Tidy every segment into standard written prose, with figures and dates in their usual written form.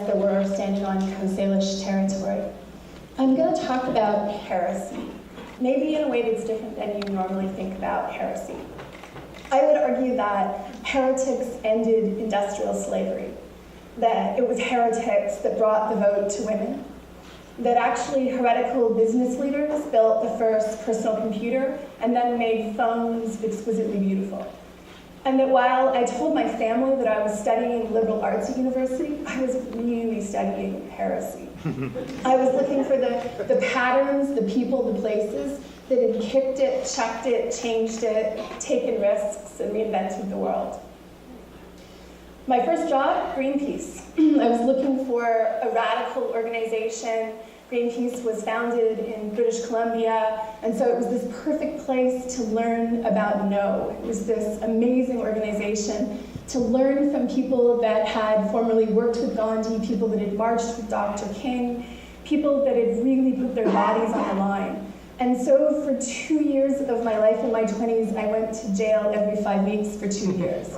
that we're standing on Coast Salish territory. I'm going to talk about heresy, maybe in a way that's different than you normally think about heresy. I would argue that heretics ended industrial slavery, that it was heretics that brought the vote to women, that actually heretical business leaders built the first personal computer and then made phones exquisitely beautiful. And that while I told my family that I was studying liberal arts at university, I was really studying heresy. I was looking for the patterns, the people, the places that had kicked it, chucked it, changed it, taken risks, and reinvented the world. My first job, Greenpeace. I was looking for a radical organization. Greenpeace was founded in British Columbia, and so it was this perfect place to learn about no. It was this amazing organization to learn from people that had formerly worked with Gandhi, people that had marched with Dr. King, people that had really put their bodies on the line. And so for 2 years of my life in my 20s, I went to jail every 5 weeks for 2 years.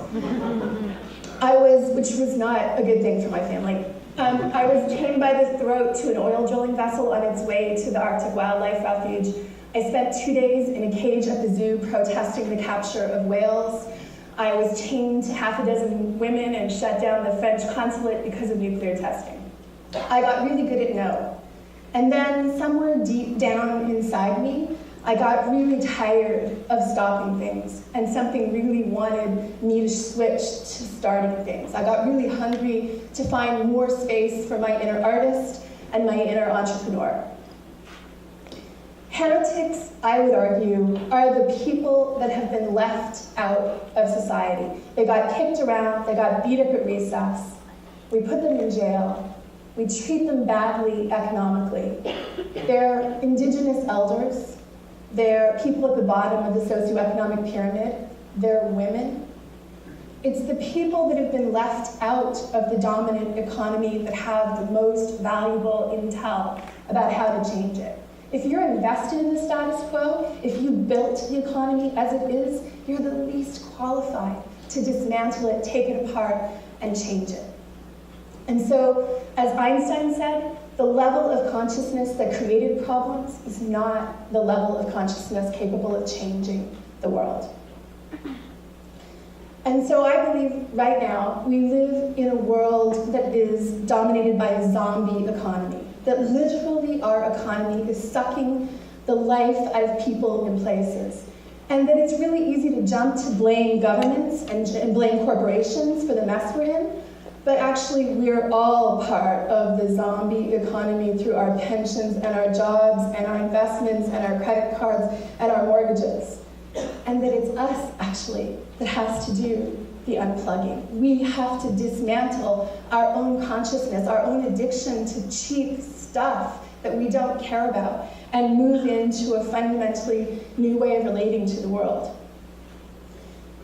Which was not a good thing for my family. I was chained by the throat to an oil drilling vessel on its way to the Arctic Wildlife Refuge. I spent 2 days in a cage at the zoo protesting the capture of whales. I was chained to half a dozen women and shut down the French consulate because of nuclear testing. I got really good at no. And then somewhere deep down inside me, I got really tired of stopping things, and something really wanted me to switch to starting things. I got really hungry to find more space for my inner artist and my inner entrepreneur. Heretics, I would argue, are the people that have been left out of society. They got kicked around, they got beat up at recess, we put them in jail, we treat them badly economically. They're indigenous elders, they're people at the bottom of the socioeconomic pyramid, they're women. It's the people that have been left out of the dominant economy that have the most valuable intel about how to change it. If you're invested in the status quo, if you built the economy as it is, you're the least qualified to dismantle it, take it apart, and change it. And so, as Einstein said, the level of consciousness that created problems is not the level of consciousness capable of changing the world. And so I believe right now we live in a world that is dominated by a zombie economy, that literally our economy is sucking the life out of people and places. And that it's really easy to jump to blame governments and blame corporations for the mess we're in. But actually, we're all part of the zombie economy through our pensions and our jobs and our investments and our credit cards and our mortgages. And that it's us, actually, that has to do the unplugging. We have to dismantle our own consciousness, our own addiction to cheap stuff that we don't care about, and move into a fundamentally new way of relating to the world.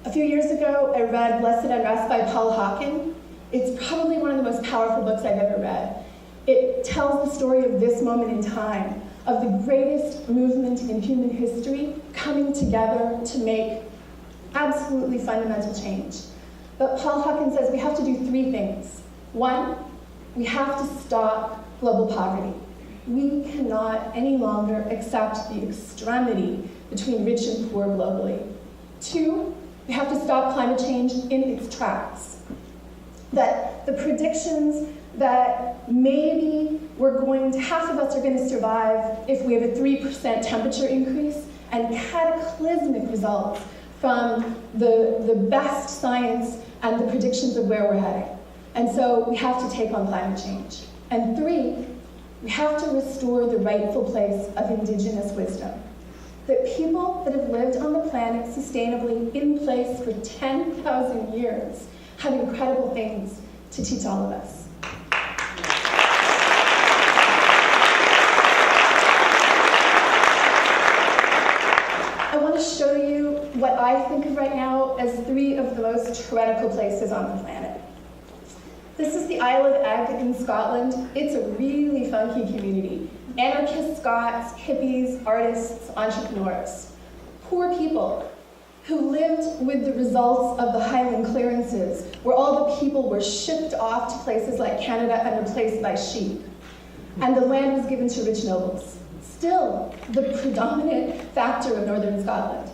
A few years ago, I read Blessed Unrest by Paul Hawken. It's probably one of the most powerful books I've ever read. It tells the story of this moment in time, of the greatest movement in human history coming together to make absolutely fundamental change. But Paul Hawken says we have to do 3 things. 1, we have to stop global poverty. We cannot any longer accept the extremity between rich and poor globally. 2, we have to stop climate change in its tracks. That the predictions that maybe half of us are going to survive if we have a 3% temperature increase, and cataclysmic results from the best science and the predictions of where we're heading. And so we have to take on climate change. And 3, we have to restore the rightful place of indigenous wisdom. That people that have lived on the planet sustainably in place for 10,000 years have incredible things to teach all of us. I want to show you what I think of right now as 3 of the most heretical places on the planet. This is the Isle of Egg in Scotland. It's a really funky community. Anarchist Scots, hippies, artists, entrepreneurs. Poor people who lived with the results of the Highland clearances, where all the people were shipped off to places like Canada and replaced by sheep. And the land was given to rich nobles. Still the predominant factor of Northern Scotland.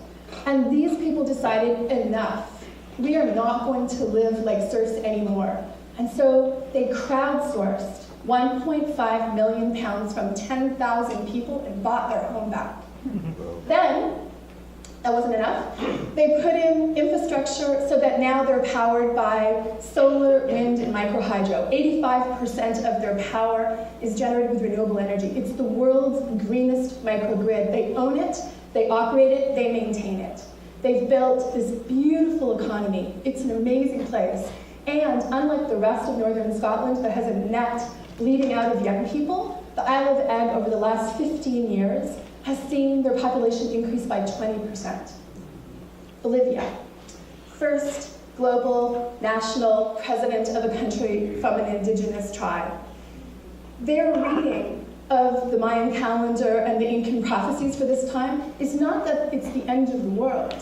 And these people decided, enough. We are not going to live like serfs anymore. And so they crowdsourced £1.5 million from 10,000 people and bought their home back. Then, that wasn't enough. They put in infrastructure so that now they're powered by solar, wind, and microhydro. 85% of their power is generated with renewable energy. It's the world's greenest microgrid. They own it, they operate it, they maintain it. They've built this beautiful economy. It's an amazing place. And unlike the rest of Northern Scotland that has a net bleeding out of young people, the Isle of Egg over the last 15 years has seen their population increase by 20%. Bolivia, first global, national president of a country from an indigenous tribe. Their reading of the Mayan calendar and the Incan prophecies for this time is not that it's the end of the world.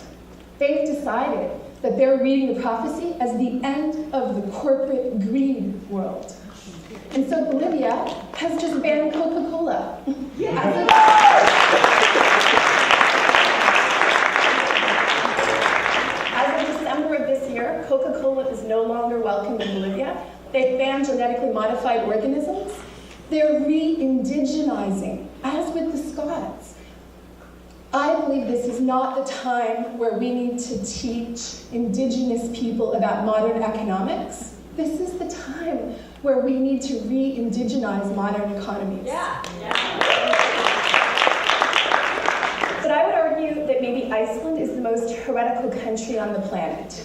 They've decided that they're reading the prophecy as the end of the corporate greed world. And so Bolivia has just banned Coca-Cola. As of December of this year, Coca-Cola is no longer welcome in Bolivia. They've banned genetically modified organisms. They're re-indigenizing, as with the Scots. I believe this is not the time where we need to teach indigenous people about modern economics. This is the time where we need to re-indigenize modern economies. Yeah. But I would argue that maybe Iceland is the most heretical country on the planet.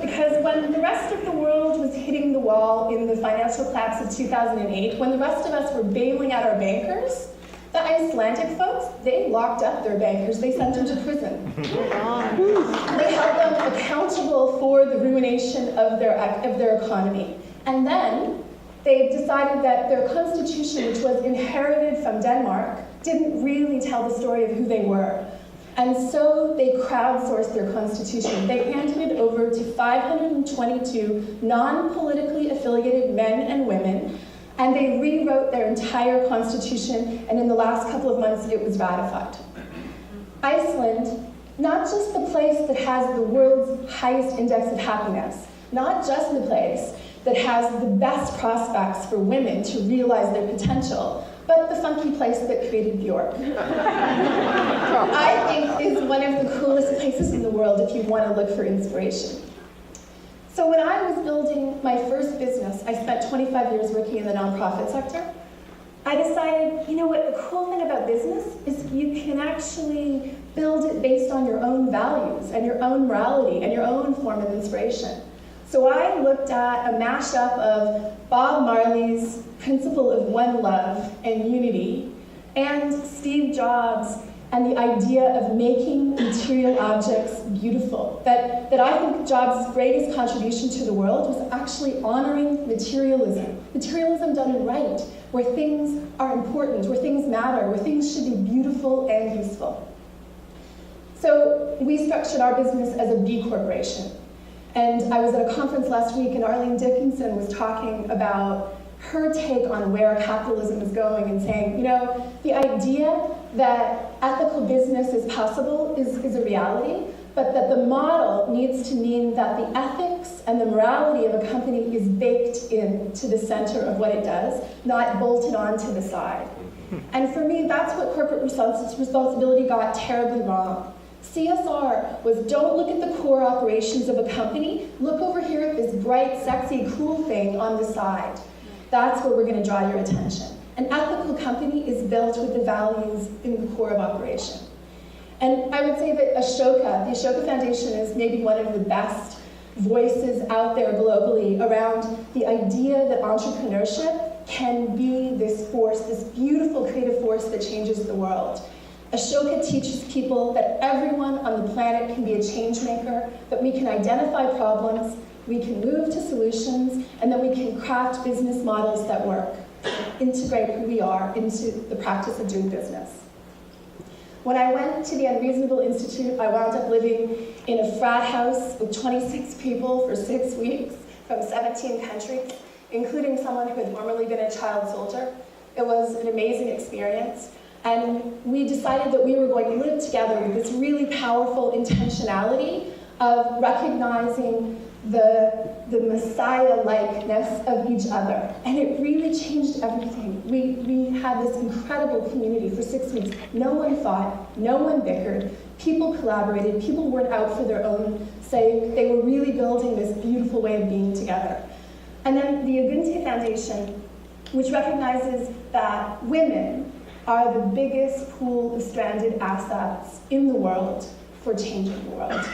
Because when the rest of the world was hitting the wall in the financial collapse of 2008, when the rest of us were bailing out our bankers, the Icelandic folks, they locked up their bankers. They sent them to prison. They held them accountable for the ruination of their economy. And then they decided that their constitution, which was inherited from Denmark, didn't really tell the story of who they were. And so they crowdsourced their constitution. They handed it over to 522 non-politically affiliated men and women, and they rewrote their entire constitution, and in the last couple of months it was ratified. Iceland, not just the place that has the world's highest index of happiness, not just the place that has the best prospects for women to realize their potential, but the funky place that created Bjork. I think is one of the coolest places in the world if you want to look for inspiration. So when I was building my first business, I spent 25 years working in the nonprofit sector. I decided, you know what, the cool thing about business is you can actually build it based on your own values and your own morality and your own form of inspiration. So I looked at a mashup of Bob Marley's principle of one love and unity and Steve Jobs and the idea of making material objects beautiful. That I think Jobs' greatest contribution to the world was actually honoring materialism. Materialism done right, where things are important, where things matter, where things should be beautiful and useful. So we structured our business as a B corporation. And I was at a conference last week, and Arlene Dickinson was talking about her take on where capitalism is going and saying, you know, the idea that ethical business is possible is a reality, but that the model needs to mean that the ethics and the morality of a company is baked into the center of what it does, not bolted onto the side. And for me, that's what corporate responsibility got terribly wrong. CSR was don't look at the core operations of a company, look over here at this bright, sexy, cool thing on the side. That's where we're going to draw your attention. An ethical company is built with the values in the core of operation. And I would say that the Ashoka Foundation is maybe one of the best voices out there globally around the idea that entrepreneurship can be this force, this beautiful creative force that changes the world. Ashoka teaches people that everyone on the planet can be a change maker, that we can identify problems, we can move to solutions, and then we can craft business models that work, integrate who we are into the practice of doing business. When I went to the Unreasonable Institute, I wound up living in a frat house with 26 people for 6 weeks from 17 countries, including someone who had formerly been a child soldier. It was an amazing experience. And we decided that we were going to live together with this really powerful intentionality of recognizing the Messiah-likeness of each other. And it really changed everything. We had this incredible community for 6 weeks. No one fought, no one bickered, people collaborated, people weren't out for their own sake. They were really building this beautiful way of being together. And then the Ubuntu Foundation, which recognizes that women are the biggest pool of stranded assets in the world for changing the world.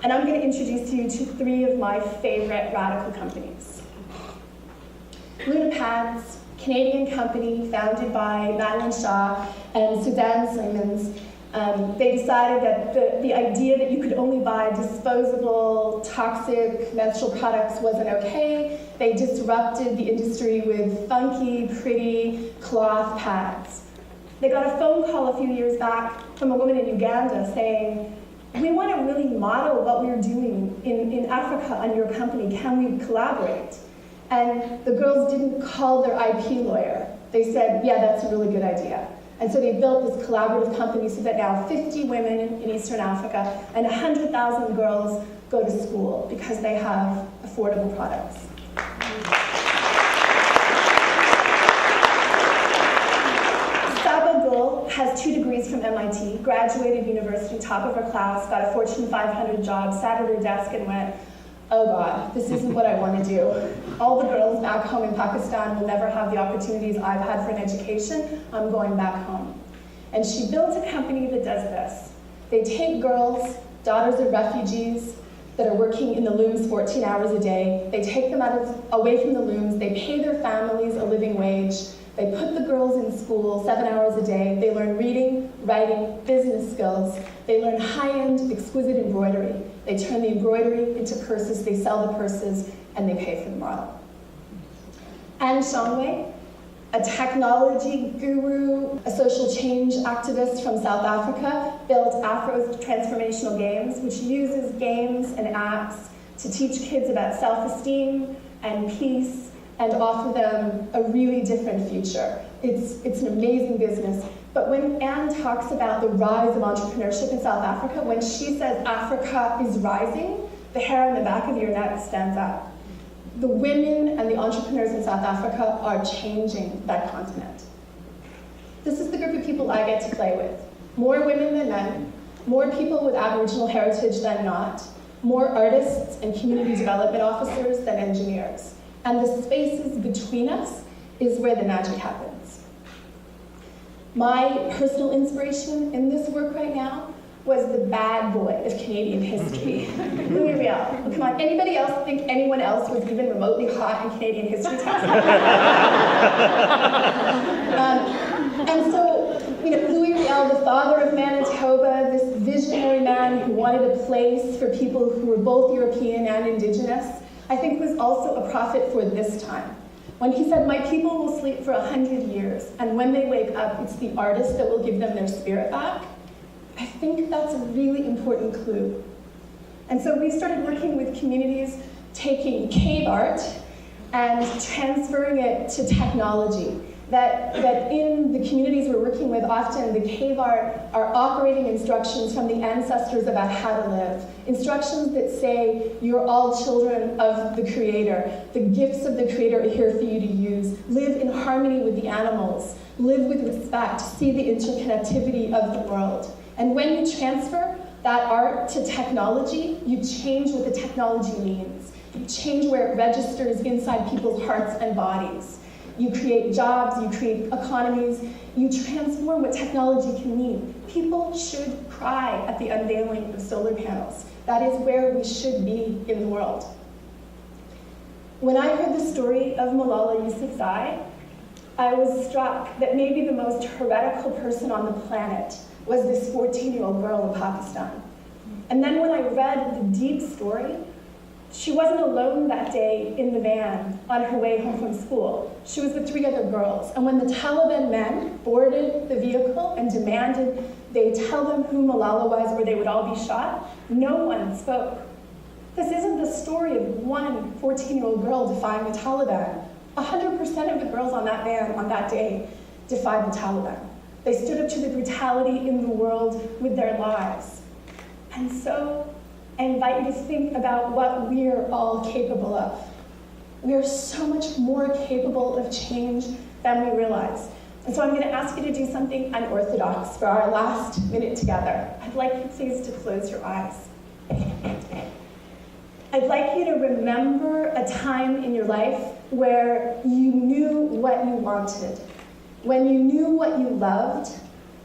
And I'm going to introduce you to 3 of my favorite radical companies. Lunapads, Canadian company founded by Madeline Shaw and Suzanne Simons. They decided that the idea that you could only buy disposable, toxic menstrual products wasn't okay. They disrupted the industry with funky, pretty cloth pads. They got a phone call a few years back from a woman in Uganda saying, "We want to really model what we're doing in Africa on your company. Can we collaborate?" And the girls didn't call their IP lawyer. They said, "Yeah, that's a really good idea." And so they built this collaborative company so that now 50 women in Eastern Africa and 100,000 girls go to school because they have affordable products. Has 2 degrees from MIT, graduated university, top of her class, got a Fortune 500 job, sat at her desk and went, "Oh God, this isn't what I want to do. All the girls back home in Pakistan will never have the opportunities I've had for an education. I'm going back home." And she built a company that does this. They take girls, daughters of refugees, that are working in the looms 14 hours a day. They take them away from the looms. They pay their families a living wage. They put the girls in school 7 hours a day. They learn reading, writing, business skills. They learn high-end, exquisite embroidery. They turn the embroidery into purses. They sell the purses, and they pay for the model. Anne Shongwei, a technology guru, a social change activist from South Africa, built Afro's Transformational Games, which uses games and apps to teach kids about self-esteem and peace and offer them a really different future. It's an amazing business. But when Anne talks about the rise of entrepreneurship in South Africa, when she says Africa is rising, the hair on the back of your neck stands up. The women and the entrepreneurs in South Africa are changing that continent. This is the group of people I get to play with. More women than men, more people with Aboriginal heritage than not, more artists and community development officers than engineers. And the spaces between us is where the magic happens. My personal inspiration in this work right now was the bad boy of Canadian history, Louis Riel. Come on, anybody else think anyone else was even remotely hot in Canadian history texts? And so, Louis Riel, the father of Manitoba, this visionary man who wanted a place for people who were both European and Indigenous, I think was also a prophet for this time. When he said, "My people will sleep for 100 years, and when they wake up, it's the artist that will give them their spirit back," I think that's a really important clue. And so we started working with communities, taking cave art and transferring it to technology. That in the communities we're working with, often the cave art are operating instructions from the ancestors about how to live. Instructions that say, you're all children of the Creator. The gifts of the Creator are here for you to use. Live in harmony with the animals. Live with respect. See the interconnectivity of the world. And when you transfer that art to technology, you change what the technology means. You change where it registers inside people's hearts and bodies. You create jobs, you create economies, you transform what technology can mean. People should cry at the unveiling of solar panels. That is where we should be in the world. When I heard the story of Malala Yousafzai, I was struck that maybe the most heretical person on the planet was this 14-year-old girl in Pakistan. And then when I read the deep story, she wasn't alone that day in the van on her way home from school. She was with 3 other girls. And when the Taliban men boarded the vehicle and demanded they tell them who Malala was or they would all be shot, no one spoke. This isn't the story of one 14-year-old girl defying the Taliban. 100% of the girls on that van on that day defied the Taliban. They stood up to the brutality in the world with their lives. And so I invite you to think about what we're all capable of. We are so much more capable of change than we realize. And so I'm going to ask you to do something unorthodox for our last minute together. I'd like you please to close your eyes. I'd like you to remember a time in your life where you knew what you wanted, when you knew what you loved,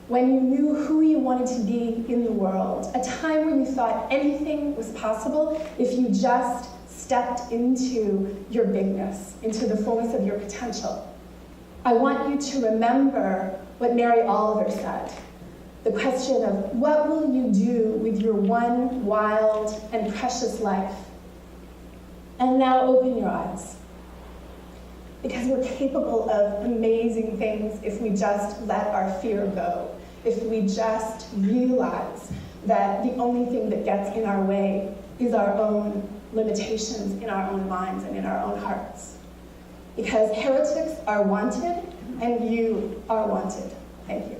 when you knew who you wanted to be in the world, a time when you thought anything was possible if you just stepped into your bigness, into the fullness of your potential. I want you to remember what Mary Oliver said, the question of what will you do with your one wild and precious life? And now open your eyes. Because we're capable of amazing things if we just let our fear go, if we just realize that the only thing that gets in our way is our own limitations in our own minds and in our own hearts. Because heretics are wanted, and you are wanted. Thank you.